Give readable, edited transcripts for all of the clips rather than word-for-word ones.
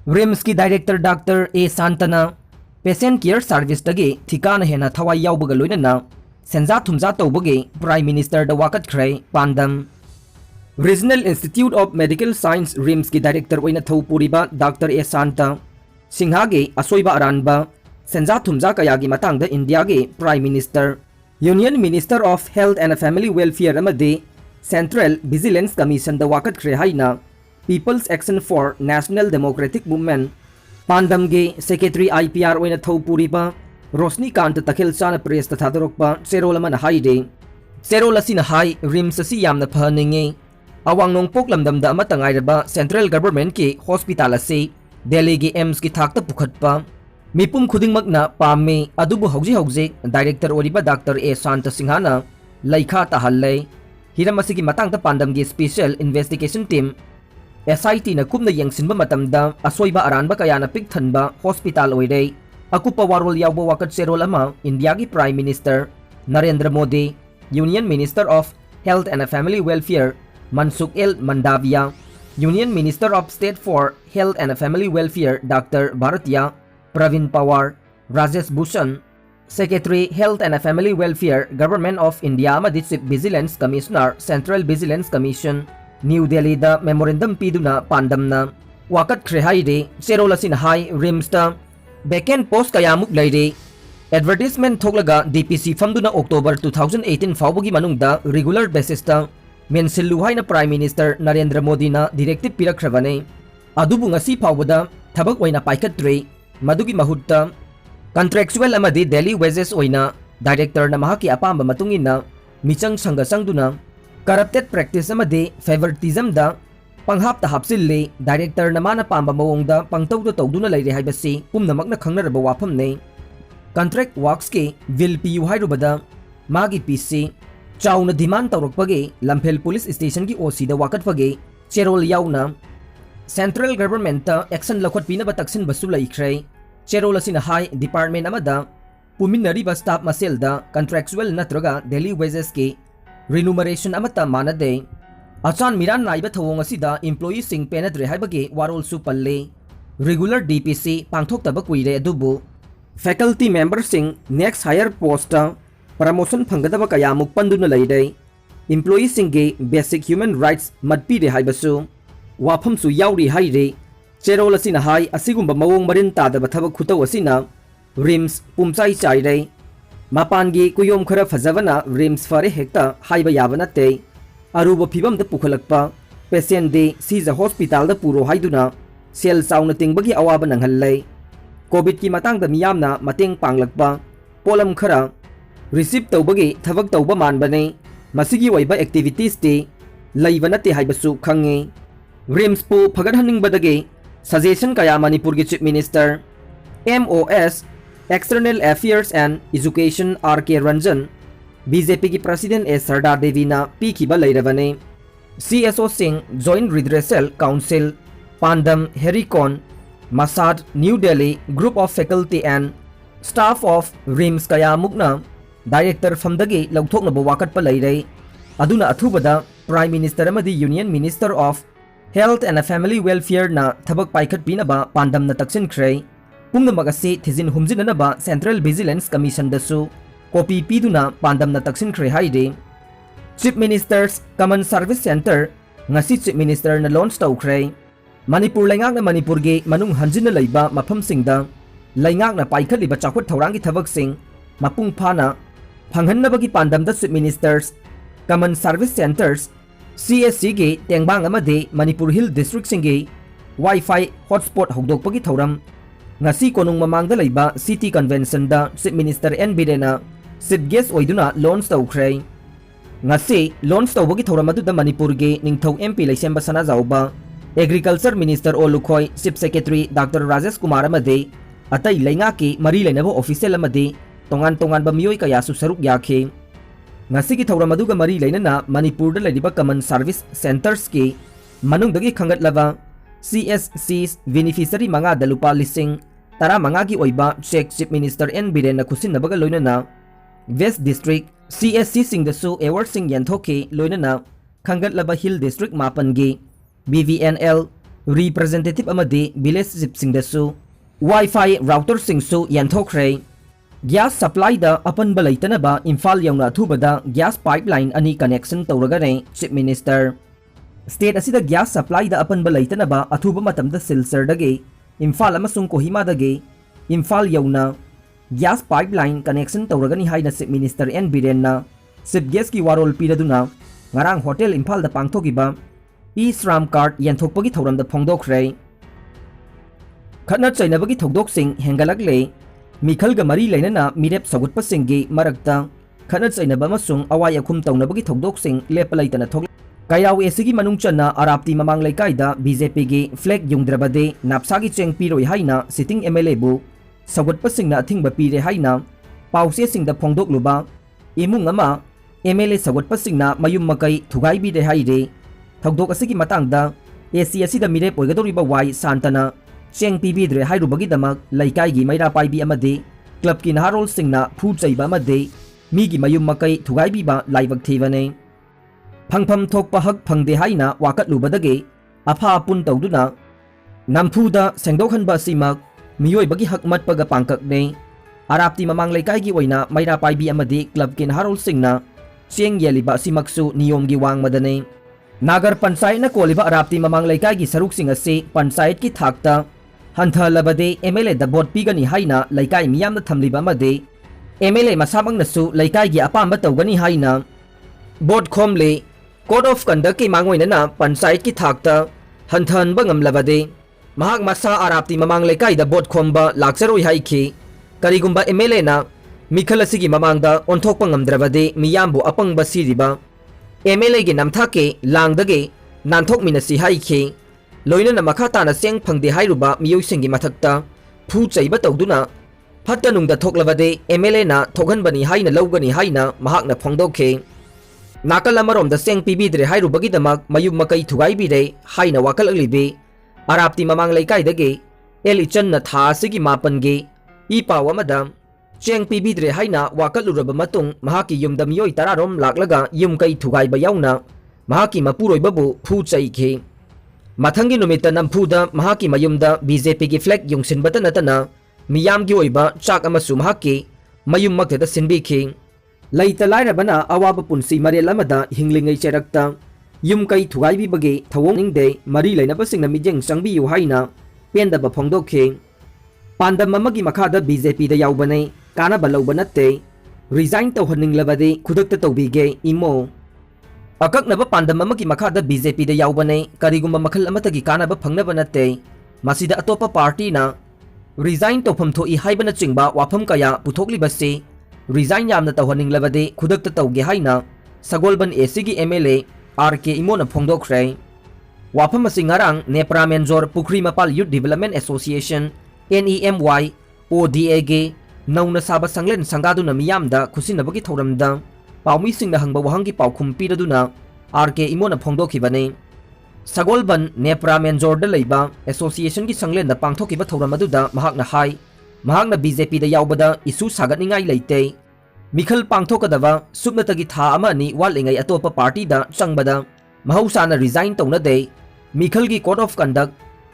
RIMS की director doctor A शांतना patient care service तगे थिकाना हेना थवाई यावबगा लोइनना सेंजा थुमजा तौबगे प्राइम मिनिस्टर द वाकटख्रे पांडम regional institute of medical science RIMS की डायरेक्टर ओइना थौपुरिबा डॉक्टर ए शांता सिंहागे असोइबा अरानबा सेंजा थुमजा कयागी मतंगदा इंडिया के prime minister union minister of health and family welfare अमदे सेंट्रल विजिलेंस कमीशन द वाकटख्रे हाइना people's action for national democratic movement पांडम के सेक्रेटरी आईपीआर ओइना थौपुरिबा रोशनीकांत तखेलचाना प्रेस तथादरोकपा चेरोल अमना हाइदे चेरोल असिना हाई रिम्स असी यामना फहनिंगे अवांग नोंगपोक लमदमदा अमता ngairaba सेंट्रल गवर्नमेंट के हॉस्पिटल असे दिल्ली के एम्स की थाकता पुखटपा मिपुम खुदिंगमकना पामे अदुबु हौजी हौजी डायरेक्टर ओरिबा डॉक्टर ए शांत सिंहाना लैखा ताहल्ले हिरम असिगी मतंगदा पांडम की special investigation team SIT na kumna yengsinba matamda asoiba aranba kayana pikthanba hospital oire akupa warol yawba wakat serol ama India ki Prime Minister Narendra Modi, Union Minister of Health and Family Welfare Mansukh L Mandavia, Union Minister of State for Health and Family Welfare Dr. Bharatiya Pravin Pawar, Rajesh Bhushan, Secretary Health and Family Welfare Government of India amadi Chief Vigilance Commissioner Central Vigilance Commission new Delhi दा memorandum पीदुना पांडमना वाकट खरेहाइदे सेरोलसिन हाई रिम्सता vacant post कयामुक लैरे एडवर्टाइजमेंट थोकलगा डीपीसी फमदुना अक्टोबर 2018 फाउबगी मनुंगदा रेगुलर बेसिसता मेनसिल्लु हाइना प्राइम मिनिस्टर नरेंद्र मोदीना डायरेक्टिव पिरखरबने अदुबु ngasi फाउबदा थबक ओइना पाइखत्रे मदुगी महुत्ता कॉन्ट्रैक्चुअल अमदी डेली वेजेस ओइना डायरेक्टर ना महाकी अपाम्बा मतुंगिना मिचंग संग संगदुना करप्टेड प्रैक्टिस अमदे फेवरटिज्म दा पंगहाप हापसिल्ले डायरेक्टर नमाना पाम्बा मवोंगदा पंगतौदो तौदुना लैरे हाइबसी पुमनमकना खंगनरबा वाफमने कॉन्ट्रैक्ट वर्क्स के विल पीयू हाइरुबदा मागी पीसी चाउना डिमांड तौरकपगे लम्फेल पुलिस स्टेशन की ओसी दा वाकटपगे चेरोल याउना सेंट्रल गवर्नमेंट एक्शन लखोटपिनबा तक्सिन बसु लैख्रे चेरोल असिना हाई डिपार्टमेंट अमदा पुमिनरीबा स्टाफ मसेलदा कॉन्ट्रैक्चुअल नत्रगा डेली वेजेस के रिन्यूमरेशन अमता मानदे अचान मिरान नाइबा थवोंग असिदा एम्प्लॉई सिंग पेनद्रे हाइबगे वारोल सु पल्ले रेगुलर डीपीसी पांगथोक्तबा कुइरे अदुबु फैकल्टी मेंबर सिंग नेक्स्ट हायर पोस्ट प्रमोशन फंगदबा कयामुक पंदुना लैरे एम्प्लॉई सिंग के बेसिक ह्यूमन राइट्स मदपीरे हाइबसु वाफमसु याउरी हाइरे चेरोल असिना हाई असिगुंबा मवोंग मरिन तादबा थबक खुतौ असिना रिम्स पुमचाई चाइरे मापानगी कुयोम खरा फजबना रिम्स फरे हेक्ता हाइबा याबा नते अरुबा फिबम द पुखलकपा पेशेंट दे सीजा हॉस्पिटल द पुरो हाइदुना सेल चाउना तिंगबगी अवाबा नंगहल्ले कोविड की मतंग द मियामना मतेंग पांगलकपा पोलम खरा रिसीव तौबगी थबक तौबा मानबने मसिगी वैबा एक्टिविटीज दे लैबा नते हाइबसु खंगे रिम्स पु फगदहनिंगबदगे सजेशन कया मणिपुर की chief minister MOS external affairs and education RK Ranjan BJP की प्रेसिडेंट ए सरदार देवीना पीखिबा लैरबने CSO सिंह जॉइंट रिड्रेसल काउंसिल पांडम हेरिकॉन मसाद new Delhi group of faculty and staff of RIMS कयामुकना डायरेक्टर फमदगे लौथोकनबा वाकटपा लैरे अदुना अथुबदा प्राइम मिनिस्टर अमदी union minister of health and family welfare ना थबक पाइखटपिनबा पांडमना तक्सिनख्रे पुंगमक असे थिजिन हुमजिननबा सेंट्रल विजिलेंस कमीशन दसु कॉपी पीदुना पांडमना तक्सिनख्रे हाइदे chief ministers common service centre ngasi chief minister न लॉन्च तौख्रे मणिपुर लैंगाकना मणिपुर के मनुंग हंजिन लैबा मफमसिंगदा लैंगाकना पाइखलिबा चाखुत थौरांगी थबकसिंग मपुंग फाना फंगहन्नबगी पांडमदा chief ministers common service centres CSC के तेंगबांग अमदे मणिपुर हिल डिस्ट्रिक्ट सिंगे वाईफाई हॉटस्पॉट हौदोकपगी थौरम ngasi konung mamangda leiba city convention da chief minister N Birena chief guest oiduna launch taukhre ngasi launch tawbagi thoram adu da manipur ge ningthau MP leisemba sana jauba agriculture minister Olukhoi chief secretary Dr. Rajesh Kumar amade atai leinga ki mari leinaba official amade tongan tongan ba miyoi kaya su saruk yakhe ngasi ki thoram adu ga mari leinana manipur da leiba common service centers ki manung dagi khangat lava CSC's beneficiary manga dalupa lising tara manga ki oiba check chief minister N Birena khusinnabaga loinana West District CSC sing the su award sing yanthoke loinana khangat laba Hill District mapan gi BVNL representative amadi village chipsingdasu wifi router singsu yanthokre gas supply da apan balaitana ba imphal yauna thubada gas pipeline ani connection tawragare chief minister state asida gas supply da apan balaitana ba athuba matamda silsar dage imphal amasung kohima dage imphal yauna gas pipeline connection tawragani haina chief minister n birenna chief guest ki warol piraduna ngarang hotel imphal da pangthokiba e-SRAM card yanthokpagi thoramda phongdokre khana chainabagi thokdoksing hengalakle mikhalga mari lainana mirep sagutpasingi marakta khana chainaba amasung awai akhum tawnabagi thokdoksing lepalaitana thok kayaw esigi manungchana arapti mamang laikaida BJP gi flag yungdrabade napsagi cheng piroi haina sitting MLA bu sagutpasingna athingba pire haina pause singda phongdokluba imung ama MLA sagutpasingna mayum makai thugai bi de haire thokdok asigi matangda AC asida mirep oigadoriba wai santana cheng pibidre hairubagi damak laikai gi maira paibi amade club ki naharol singna phu chaiba amade mi gi mayum makai thugai bi ba laibak thivane phangpham thokpa hak phangde haina wakat lubadage apha pun tawduna namphuda sengdokhan ba simak miyoi bagi hak mat paga pangkak ne arapti mamang laikai gi oina maira paibi amade club ki naharol singna cheng yeliba simaksu niyom gi wang madane nagar panchayat na koliba arapti mamang laikai gi saruk sing ase panchayat ki thakta hanthalabade MLA da vote pigani haina laikai miyamna thamliba amade MLA masamang nasu laikai gi apamba tawgani haina vote khomle code of conduct ki mangoina na panchayat ki thakta hanthan bangam labade mahak masa arapti mamang laikai da vote khomba lakcharoi haiki karigumba MLA na mikhalasi gi mamangda onthokpa ngamdrabade miyambu apangba siriba MLA gi namthake langdage nanthok minasi haiki loina na makata na seng phangde hairuba miyoi mathakta phu chaiba tawduna phatanungda thoklabade MLA na thokhan bani haina lawgani haina mahak na phongdokhe nakal amarom da seng pibidre hairubagi damak mayum makai thugai bire haina wakal aglibe arapti mamang laikai dage elichan na tha sigi mapan ge I pawa madam cheng pibidre haina wakal uraba matung mahaki yumda miyoi tararom laklaga yum kai thugai ba yauna mahaki mapuroi babu phu chaikhe mathangi numita namphuda mahaki mayumda BJP gi flag yungsin batana tana miyam gi oiba chak amasu mahaki mayum makta sinbikhi laita lairabana awaba punsi marel amada hinglingai cherakta yum kai thugai bi bage thawong ningde mari laina pasingna mijeng changbi yu haina penda ba phongdokhe pandam amagi makhada BJP da yaubane kana balauba natte resign tawhaning labade khudakta tawbige imo akaknaba pandam amagi makhada BJP da yaubane karigumba makhal amatagi kanaba phangnaba natte masida atopa party na resign tawpham thoi haibana chingba wafam kaya puthokli basi resign yamna tawhaning labade khudakta tawge haina sagolban AC gi MLA RK imona phongdokre wafam asingarang Nepra Menjor Pukri Mapal Youth Development Association NEMY ODA ge nauna saba sanglen sangaduna miyamda khusinabagi thoramda paumi singna hangba wahangi paukhum piraduna RK imona phongdokhibane sagolban Nepra Menjor da leiba association gi sanglen da pangthokiba thoramaduda mahakna hai mahakna BJP da yaubada isu sagatningai leite mikhal pangthokadaba subnatagi tha ama ni walingai atopa party da changbada mahausana resign tawna de mikhal gi code of conduct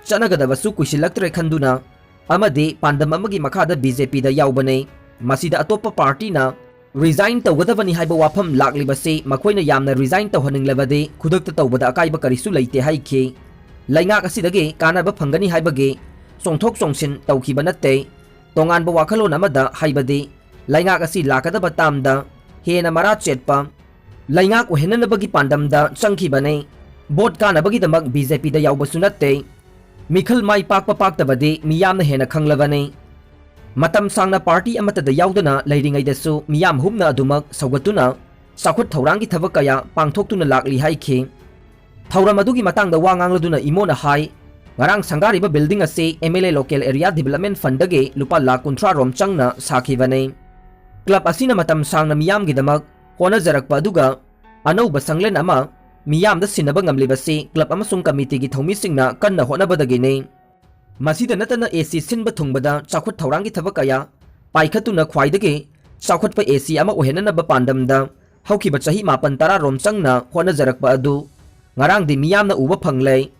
chanagadaba su kuisilaktre khanduna amadi pandam amagi makhada BJP da yaubane masida atopa party na resign tawgadabani haiba wafam laklibase makoina yamna resign tawhaning labade khudakta tawbada akaiba karisu leite haikhe laingak asidage kanaba phangani haibage songthok songsin tawkhiba natte tonganba wakhalon amada haibade laingak asi lakadaba tamda hena mara chetpa laingak ohenanabagi pandamda changkhibane bot kanabagi damak BJP da yaubasu natte mikhal mai pakpa paktabade miyamna hena khanglabane matam sangna party amata da yaudana leiringai dasu miyam humna adumak saugatuna sakhut thaurangi thabak kaya pangthoktuna lakli haikhe thauram adugi matangda wangangladuna imona hai ngarang sangariba building ase MLA local area development fund dage lupa lakh 30 rom changna sakhibane club asina matam sangna miyam gi damak hona jarakpa aduga anauba sanglen ama miyam da sinaba ngamlibasi club amasung committee gi thomi singna kanna honabadagi ne masida natana AC sinba thungbada chakhut thaurangi thabakaya paikhatuna khwaidage chakhutpa AC ama ohenanaba pandamda haukiba chahi 9 10 rom changna hona jarakpa adu ngarang di miyamna uba phangle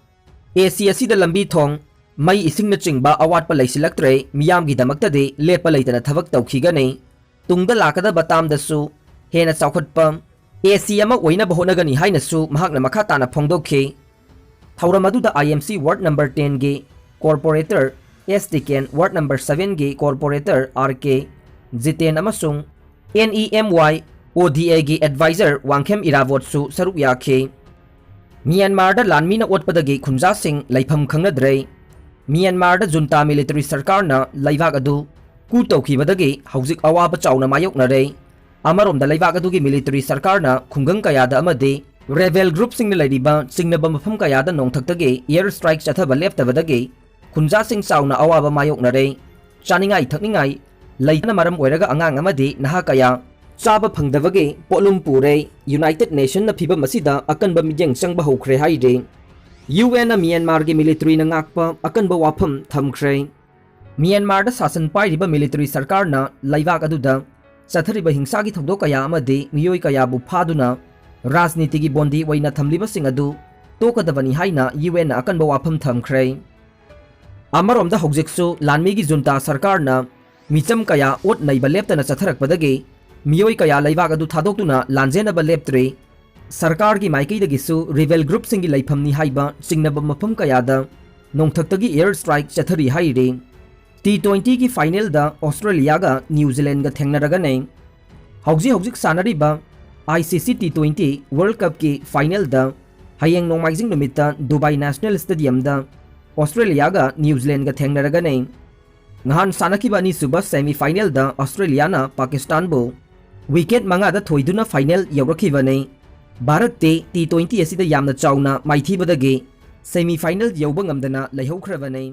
एसी असिदा लंबी थोंग मई इसिंग चिंबा अवाटपा लैसिलक्त्रे मियामगिदमक्तदि लेप्पा लैतना थबक तौखिगने तुंगदा लाकदबा तामदसु हेना चाउखटपा AC अमा ओइनबा होनगनि हाइनसु महाकना मखा ताना फोंदोखि थौरम अदुदा IMC वार्ड नंबर 10 गे corporator S Tiken ward number 7 गे कॉर्पोरेटर RK जितेन अमसुंग NEMY ODA गे एडवाइजर वांगखेम इरावोटसु सरुक याखे म्यांमार लानमीना ओटपदगी खुंजा सिंह लैफम खंगनद्रे म्यांमार जुंता मिलिटरी सरकार ना लैबाग अदु कू तौखिबदगी हौजिक अवाब चाउना मायोकनरे अमरोमदा लैबाग अदुगी मिलिटरी सरकार ना खुंगंग कयादा अमदे रेबेल ग्रुप सिंह लैरिबा चिंगनबा मफम कयादा नोंथक्तगे एयर स्ट्राइक चथबा लेप्तबदगी खुंजा सिंह चाउना अवाब मायोकनरे चानिंगाई थकनिंगाई लैतना मरम ओइरगा अंगांग अमदे नहा कया चाब फंगदबगे पोलुम पुरे यूनाइटेड नेशन न फिबम असिदा अकनबा मियंग चंगबा होख्रे हाइदे UN म्यांमार के मिलिटरी न ngakpa अकनबा वाफम थमख्रे म्यांमार द शासन पाइरिबा मिलिटरी सरकार न लैबाग अदुदा चथरिबा हिंसा की थौदो कया अमदे मियोय कयाबु फादुना राजनीति की बोंदी वैना थमलिबा सिंग अदु तोकदबनी हाइना UN न अकनबा वाफम थमख्रे अमरोमदा हौजिकसु लानमी की जुंता सरकार न मिचम कया ओट नैबा लेप्तना चथरकपदगे मियोय कया लैबाग अदु थादोक्तुना लांजेनबा लेप्त्रे सरकार की माइकईदगिसु रिबेल ग्रुप सिंगी लैफमनी हाइबा चिंगनबा मफम कयादा नोंथक्तगी एयर स्ट्राइक चथरी हाइरे T20 की फाइनल दा ऑस्ट्रेलिया गा न्यूजीलैंड गा थेंगनरगने हौजिक सानरिबा ICC T20 वर्ल्ड कप की फाइनल दा हयेंग नोंमाइजिंग नुमित्ता दुबई नेशनल स्टेडियम दा ऑस्ट्रेलिया गा न्यूजीलैंड गा थेंगनरगने नहान सानकिबा अनि सुबा सेमीफाइनल दा ऑस्ट्रेलिया ना पाकिस्तान बो विकेट मंगा दा थोइदुना फाइनल यौरखिबने भारत ते T20 असिदा यामना चाउना माइथीबदगे सेमीफाइनल यौबा ngamdana लैहौख्रबने।